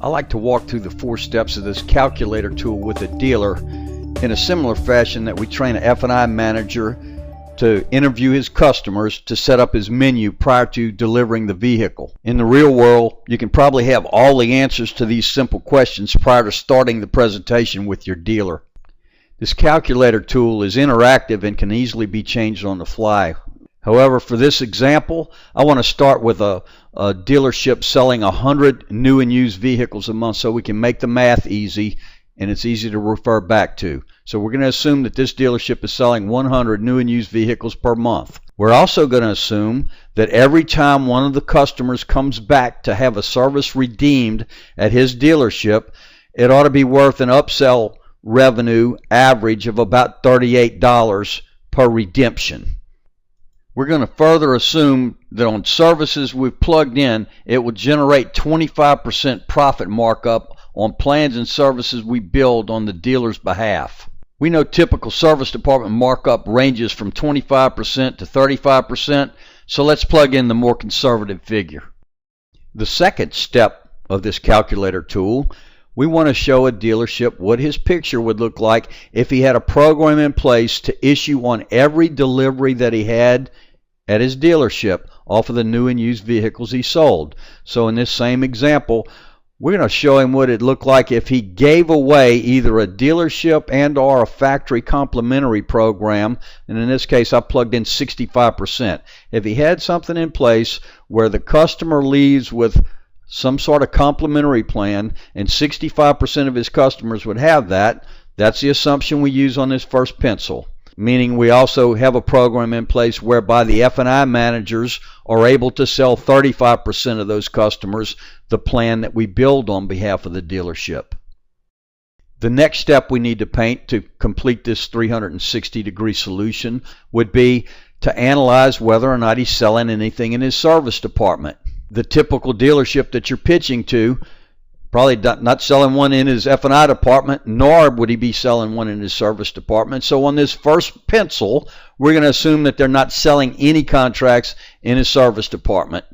I like to walk through the 4 steps of this calculator tool with a dealer in a similar fashion that we train an F&I manager to interview his customers to set up his menu prior to delivering the vehicle. In the real world, you can probably have all the answers to these simple questions prior to starting the presentation with your dealer. This calculator tool is interactive and can easily be changed on the fly. However, for this example, I want to start with a dealership selling 100 new and used vehicles a month so we can make the math easy and it's easy to refer back to. So we're going to assume that this dealership is selling 100 new and used vehicles per month. We're also going to assume that every time one of the customers comes back to have a service redeemed at his dealership, it ought to be worth an upsell revenue average of about $38 per redemption. We're going to further assume that on services we've plugged in, it will generate 25% profit markup on plans and services we build on the dealer's behalf. We know typical service department markup ranges from 25% to 35%, so let's plug in the more conservative figure. The second step of this calculator tool, we want to show a dealership what his picture would look like if he had a program in place to issue on every delivery that he had at his dealership off of the new and used vehicles he sold. So in this same example, we're going to show him what it looked like if he gave away either a dealership and or a factory complimentary program, and in this case I plugged in 65%. If he had something in place where the customer leaves with some sort of complimentary plan and 65% of his customers would have that, that's the assumption we use on this first pencil. Meaning we also have a program in place whereby the F&I managers are able to sell 35% of those customers the plan that we build on behalf of the dealership. The next step we need to paint to complete this 360-degree solution would be to analyze whether or not he's selling anything in his service department. The typical dealership that you're pitching to probably not selling one in his F&I department, nor would he be selling one in his service department. So on this first pencil, we're going to assume that they're not selling any contracts in his service department.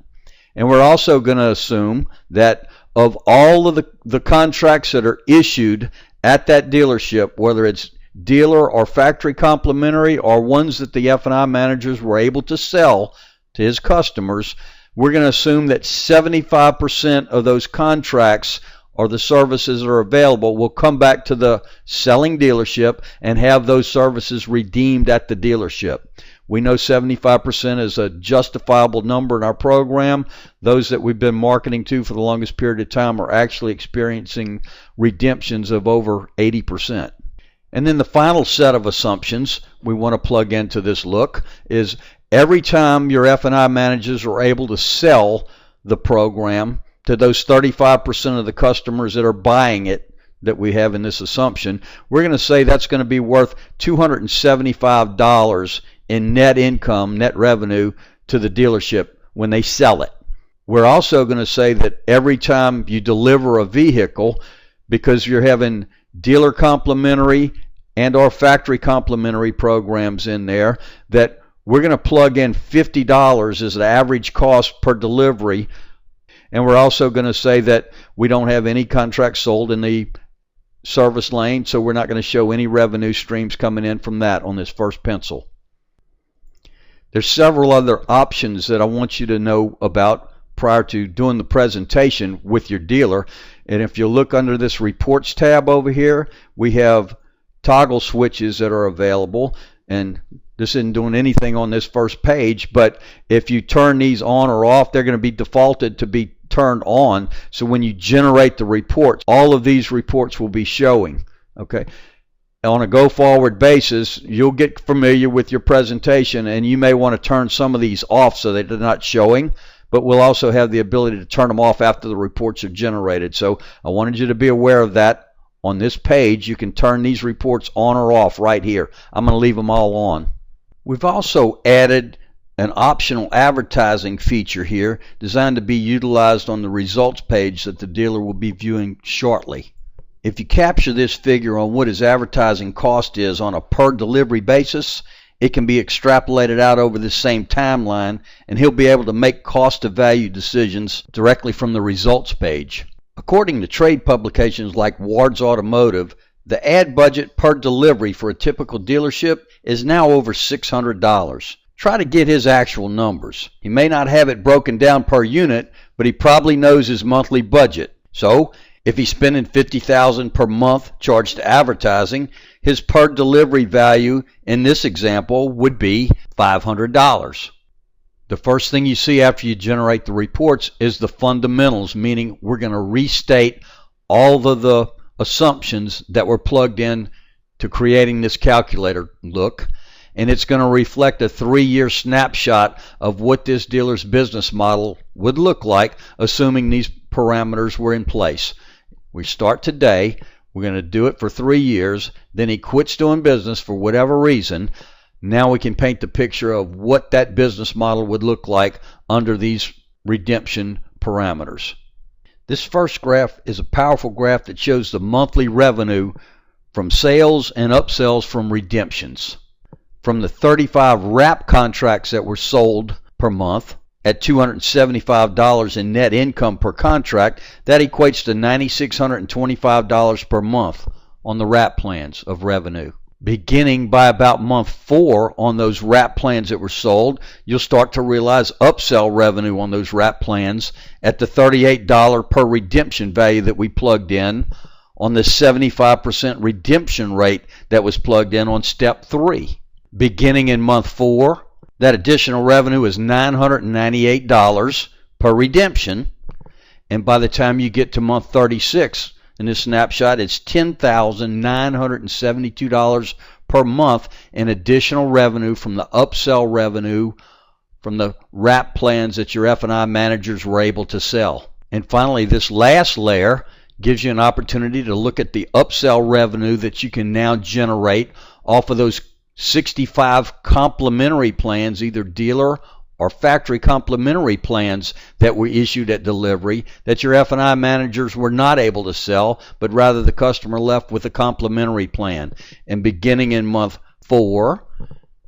And we're also going to assume that of all of the contracts that are issued at that dealership, whether it's dealer or factory complimentary or ones that the F&I managers were able to sell to his customers, we're going to assume that 75% of those contracts or the services that are available will come back to the selling dealership and have those services redeemed at the dealership. We know 75% is a justifiable number in our program. Those that we've been marketing to for the longest period of time are actually experiencing redemptions of over 80%. And then the final set of assumptions we want to plug into this look is every time your F&I managers are able to sell the program to those 35% of the customers that are buying it that we have in this assumption, we're going to say that's going to be worth $275 in net income, net revenue to the dealership when they sell it. We're also going to say that every time you deliver a vehicle, because you're having dealer complimentary and or factory complimentary programs in there, that we're going to plug in $50 as the average cost per delivery. And we're also going to say that we don't have any contracts sold in the service lane, so we're not going to show any revenue streams coming in from that on this first pencil. There's several other options that I want you to know about prior to doing the presentation with your dealer. And if you look under this reports tab over here, we have toggle switches that are available, and this isn't doing anything on this first page, but if you turn these on or off, they're going to be defaulted to be turned on. So when you generate the reports, all of these reports will be showing. Okay. On a go-forward basis, you'll get familiar with your presentation, and you may want to turn some of these off so that they're not showing, but we'll also have the ability to turn them off after the reports are generated. So I wanted you to be aware of that. On this page, you can turn these reports on or off right here. I'm going to leave them all on. We've also added an optional advertising feature here designed to be utilized on the results page that the dealer will be viewing shortly. If you capture this figure on what his advertising cost is on a per delivery basis, it can be extrapolated out over the same timeline, and he'll be able to make cost to value decisions directly from the results page. According to trade publications like Ward's Automotive, the ad budget per delivery for a typical dealership is now over $600. Try to get his actual numbers. He may not have it broken down per unit, but he probably knows his monthly budget. So, if he's spending $50,000 per month charged to advertising, his per delivery value in this example would be $500. The first thing you see after you generate the reports is the fundamentals, meaning we're going to restate all of the assumptions that were plugged in to creating this calculator look, and it's going to reflect a 3-year snapshot of what this dealer's business model would look like, assuming these parameters were in place. We start today, we're going to do it for 3 years, then he quits doing business for whatever reason. Now we can paint the picture of what that business model would look like under these redemption parameters. This first graph is a powerful graph that shows the monthly revenue from sales and upsells from redemptions. From the 35 wrap contracts that were sold per month at $275 in net income per contract, that equates to $9,625 per month on the wrap plans of revenue. Beginning by about month 4 on those wrap plans that were sold, you'll start to realize upsell revenue on those wrap plans at the $38 per redemption value that we plugged in on the 75% redemption rate that was plugged in on step 3. Beginning in month 4, that additional revenue is $998 per redemption, and by the time you get to month 36, in this snapshot, it's $10,972 per month in additional revenue from the upsell revenue from the wrap plans that your F&I managers were able to sell. And finally, this last layer gives you an opportunity to look at the upsell revenue that you can now generate off of those 65 complementary plans, either dealer or factory complementary plans that were issued at delivery that your F&I managers were not able to sell, but rather the customer left with a complementary plan. And beginning in month 4,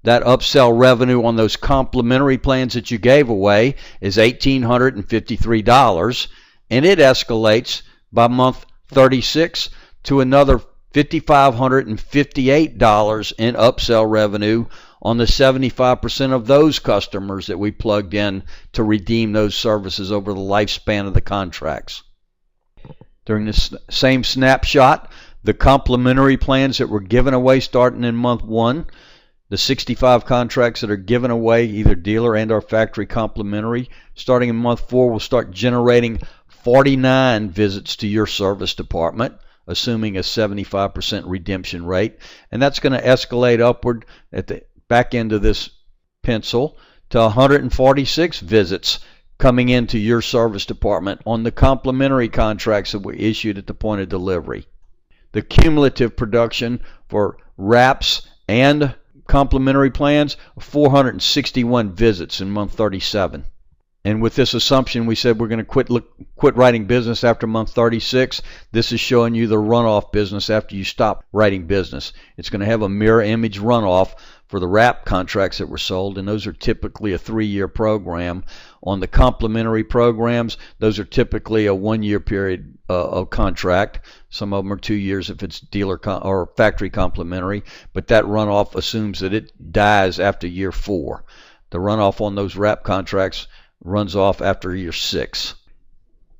that upsell revenue on those complementary plans that you gave away is $1,853, and it escalates by month 36 to another $5,558 in upsell revenue on the 75% of those customers that we plugged in to redeem those services over the lifespan of the contracts. During this same snapshot, the complementary plans that were given away starting in month 1, the 65 contracts that are given away, either dealer and or factory complementary, starting in month 4 will start generating 49 visits to your service department, assuming a 75% redemption rate, and that's going to escalate upward at the back end of this pencil to 146 visits coming into your service department on the complementary contracts that were issued at the point of delivery. The cumulative production for wraps and complementary plans, 461 visits in month 37. And with this assumption, we said we're going to quit writing business after month 36. This is showing you the runoff business after you stop writing business. It's going to have a mirror image runoff for the wrap contracts that were sold, and those are typically a 3-year program. On the complementary programs, those are typically a 1-year period of contract. Some of them are 2 years if it's dealer or factory complementary, but that runoff assumes that it dies after year 4. The runoff on those wrap contracts runs off after year 6.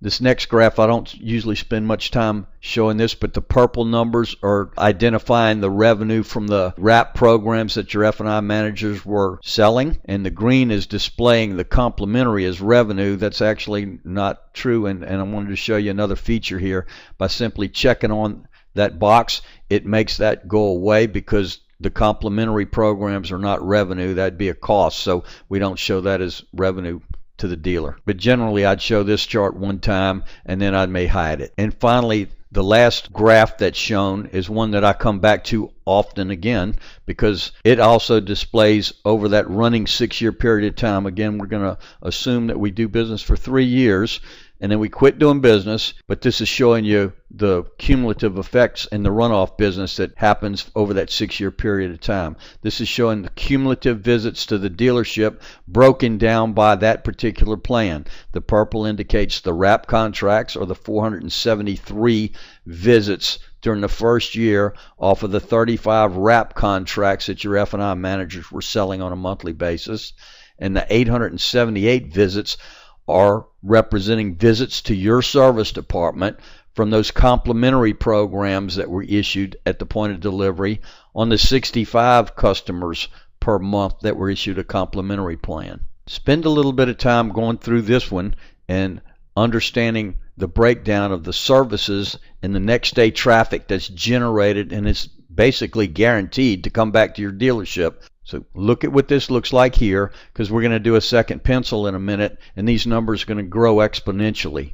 This next graph, I don't usually spend much time showing this, but the purple numbers are identifying the revenue from the wrap programs that your F&I managers were selling, and the green is displaying the complementary as revenue. That's actually not true, and I wanted to show you another feature here. By simply checking on that box, it makes that go away because the complementary programs are not revenue. That'd be a cost, so we don't show that as revenue to the dealer. But generally, I'd show this chart one time and then I may hide it. And finally, the last graph that's shown is one that I come back to often again because it also displays over that running 6-year period of time. Again, we're going to assume that we do business for 3 years, and then we quit doing business. But this is showing you the cumulative effects in the runoff business that happens over that 6-year period of time. This is showing the cumulative visits to the dealership broken down by that particular plan. The purple indicates the wrap contracts, or the 473 visits during the first year off of the 35 wrap contracts that your F&I managers were selling on a monthly basis. And the 878 visits are representing visits to your service department from those complimentary programs that were issued at the point of delivery on the 65 customers per month that were issued a complimentary plan. Spend a little bit of time going through this one and understanding the breakdown of the services and the next day traffic that's generated, and it's basically guaranteed to come back to your dealership. So look at what this looks like here, because we're going to do a second pencil in a minute, and these numbers are going to grow exponentially.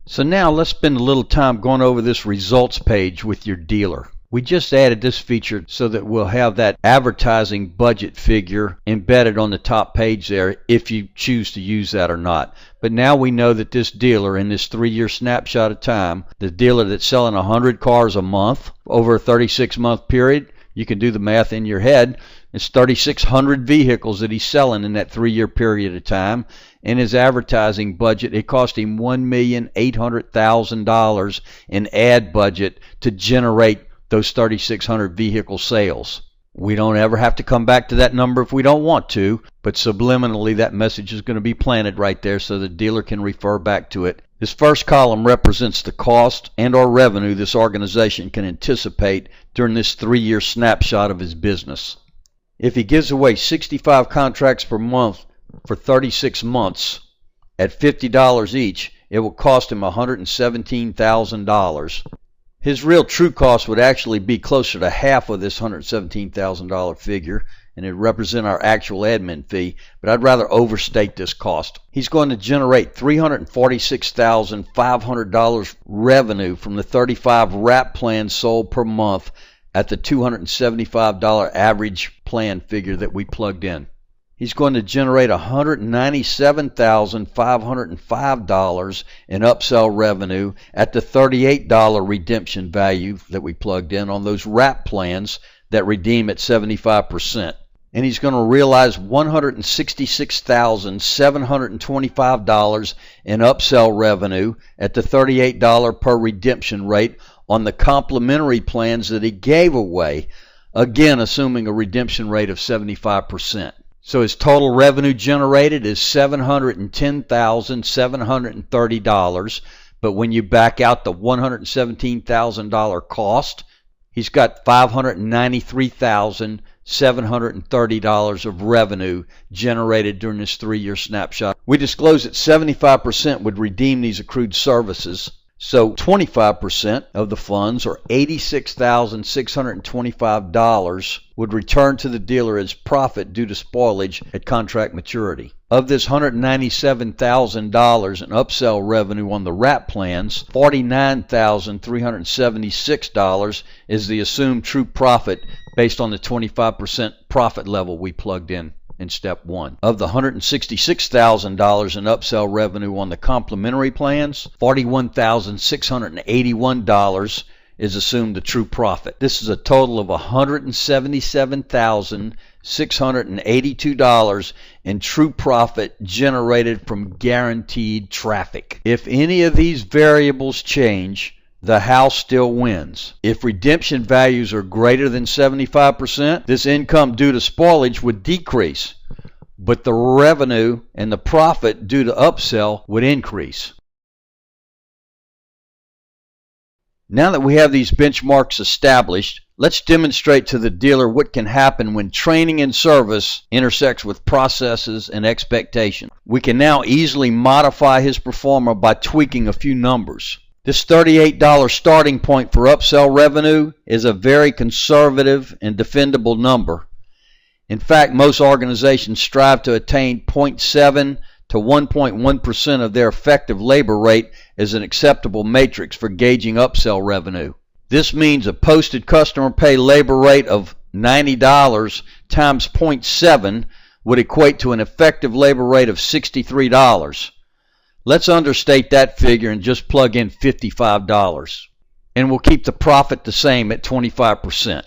So now let's spend a little time going over this results page with your dealer. We just added this feature so that we'll have that advertising budget figure embedded on the top page there if you choose to use that or not. But now we know that this dealer, in this 3-year snapshot of time, the dealer that's selling 100 cars a month over a 36-month period, you can do the math in your head. It's 3,600 vehicles that he's selling in that 3-year period of time. In his advertising budget, it cost him $1,800,000 in ad budget to generate those 3,600 vehicle sales. We don't ever have to come back to that number if we don't want to, but subliminally that message is going to be planted right there so the dealer can refer back to it. This first column represents the cost and or revenue this organization can anticipate during this 3-year snapshot of his business. If he gives away 65 contracts per month for 36 months at $50 each, it will cost him $117,000. His real true cost would actually be closer to half of this $117,000 figure, and it would represent our actual admin fee, but I'd rather overstate this cost. He's going to generate $346,500 revenue from the 35 wrap plans sold per month at the $275 average plan figure that we plugged in. He's going to generate $197,505 in upsell revenue at the $38 redemption value that we plugged in on those wrap plans that redeem at 75%. And he's going to realize $166,725 in upsell revenue at the $38 per redemption rate on the complimentary plans that he gave away, again assuming a redemption rate of 75%. So his total revenue generated is $710,730, but when you back out the $117,000 cost, he's got $593,730 of revenue generated during this 3-year snapshot. We disclosed that 75% would redeem these accrued services. So 25% of the funds, or $86,625, would return to the dealer as profit due to spoilage at contract maturity. Of this $197,000 in upsell revenue on the wrap plans, $49,376 is the assumed true profit based on the 25% profit level we plugged in step 1. Of the $166,000 in upsell revenue on the complimentary plans, $41,681 is assumed the true profit. This is a total of $177,682 in true profit generated from guaranteed traffic. If any of these variables change, the house still wins. If redemption values are greater than 75%, this income due to spoilage would decrease, but the revenue and the profit due to upsell would increase. Now that we have these benchmarks established, let's demonstrate to the dealer what can happen when training and service intersects with processes and expectation. We can now easily modify his performer by tweaking a few numbers. This $38 starting point for upsell revenue is a very conservative and defendable number. In fact, most organizations strive to attain 0.7 to 1.1% of their effective labor rate as an acceptable matrix for gauging upsell revenue. This means a posted customer pay labor rate of $90 times 0.7 would equate to an effective labor rate of $63. Let's understate that figure and just plug in $55. And we'll keep the profit the same at 25%.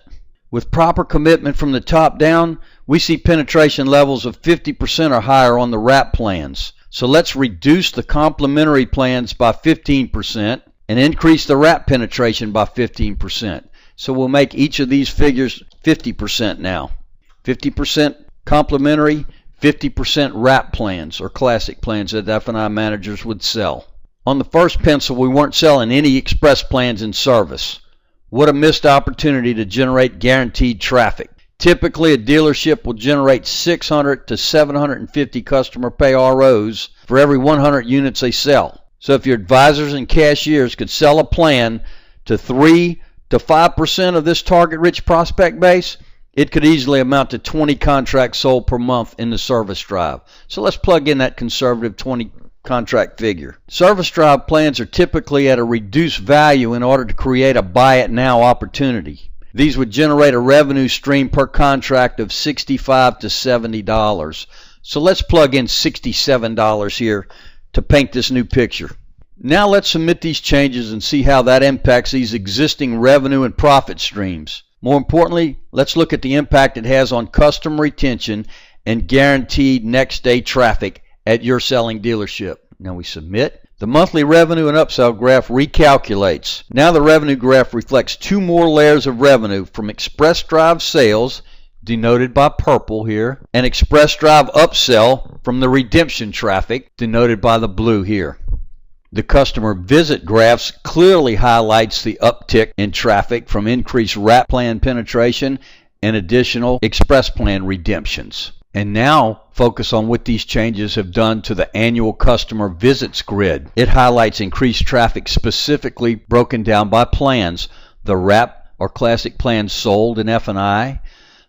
With proper commitment from the top down, we see penetration levels of 50% or higher on the wrap plans. So let's reduce the complementary plans by 15% and increase the wrap penetration by 15%. So we'll make each of these figures 50% now. 50% complementary, 50% wrap plans or classic plans that F&I managers would sell. On the first pencil, we weren't selling any express plans in service. What a missed opportunity to generate guaranteed traffic. Typically, a dealership will generate 600 to 750 customer pay ROs for every 100 units they sell. So if your advisors and cashiers could sell a plan to 3 to 5% of this target-rich prospect base, it could easily amount to 20 contracts sold per month in the service drive. So let's plug in that conservative 20 contract figure. Service drive plans are typically at a reduced value in order to create a buy it now opportunity. These would generate a revenue stream per contract of $65 to $70. So let's plug in $67 here to paint this new picture. Now let's submit these changes and see how that impacts these existing revenue and profit streams. More importantly, let's look at the impact it has on customer retention and guaranteed next day traffic at your selling dealership. Now we submit. The monthly revenue and upsell graph recalculates. Now the revenue graph reflects two more layers of revenue from Express Drive sales, denoted by purple here, and Express Drive upsell from the redemption traffic, denoted by the blue here. The customer visit graphs clearly highlights the uptick in traffic from increased wrap plan penetration and additional express plan redemptions. And now focus on what these changes have done to the annual customer visits grid. It highlights increased traffic specifically broken down by plans: the wrap or classic plans sold in F&I,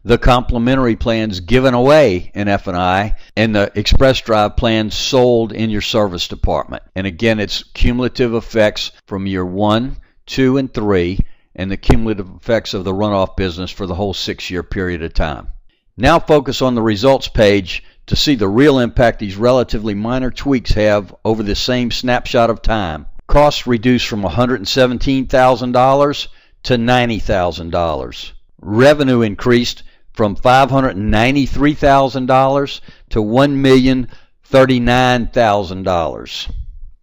the complementary plans given away in F&I, and the Express Drive plans sold in your service department. And again, it's cumulative effects from year 1, 2, and 3, and the cumulative effects of the runoff business for the whole 6-year period of time. Now focus on the results page to see the real impact these relatively minor tweaks have over the same snapshot of time. Costs reduced from $117,000 to $90,000. Revenue increased from $593,000 to $1,039,000.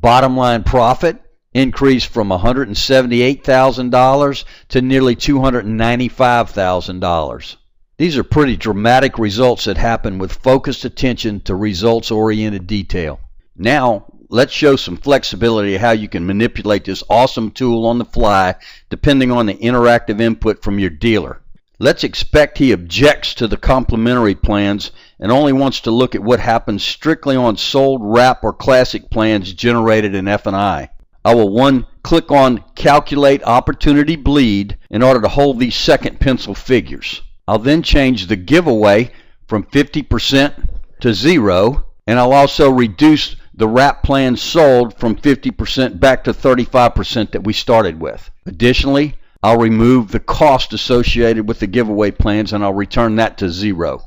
Bottom line profit increased from $178,000 to nearly $295,000. These are pretty dramatic results that happen with focused attention to results-oriented detail. Now, let's show some flexibility of how you can manipulate this awesome tool on the fly depending on the interactive input from your dealer. Let's expect he objects to the complementary plans and only wants to look at what happens strictly on sold wrap or classic plans generated in F&I. I will click on Calculate Opportunity Bleed in order to hold these second pencil figures. I'll then change the giveaway from 50% to 0, and I'll also reduce the wrap plans sold from 50% back to 35% that we started with. Additionally, I'll remove the cost associated with the giveaway plans and I'll return that to 0.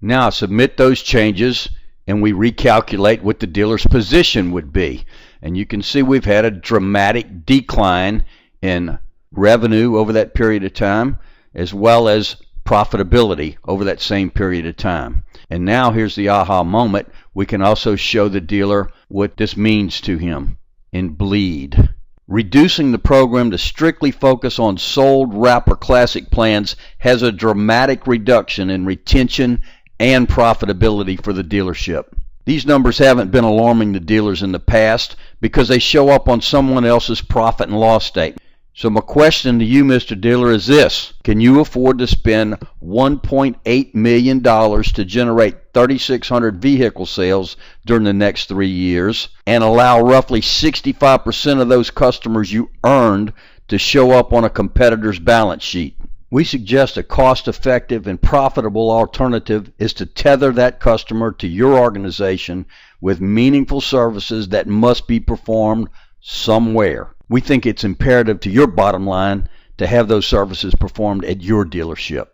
Now I submit those changes and we recalculate what the dealer's position would be. And you can see we've had a dramatic decline in revenue over that period of time, as well as profitability over that same period of time. And now here's the aha moment. We can also show the dealer what this means to him in bleed. Reducing the program to strictly focus on sold wrap or classic plans has a dramatic reduction in retention and profitability for the dealership. These numbers haven't been alarming the dealers in the past because they show up on someone else's profit and loss statement. So my question to you, Mr. Dealer, is this: can you afford to spend $1.8 million to generate 3,600 vehicle sales during the next 3 years and allow roughly 65% of those customers you earned to show up on a competitor's balance sheet? We suggest a cost-effective and profitable alternative is to tether that customer to your organization with meaningful services that must be performed somewhere. We think it's imperative to your bottom line to have those services performed at your dealership.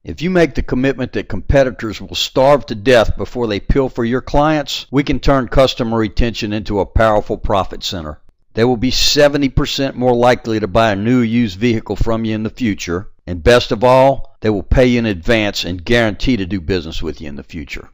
If you make the commitment that competitors will starve to death before they pilfer your clients, we can turn customer retention into a powerful profit center. They will be 70% more likely to buy a new or used vehicle from you in the future. And best of all, they will pay you in advance and guarantee to do business with you in the future.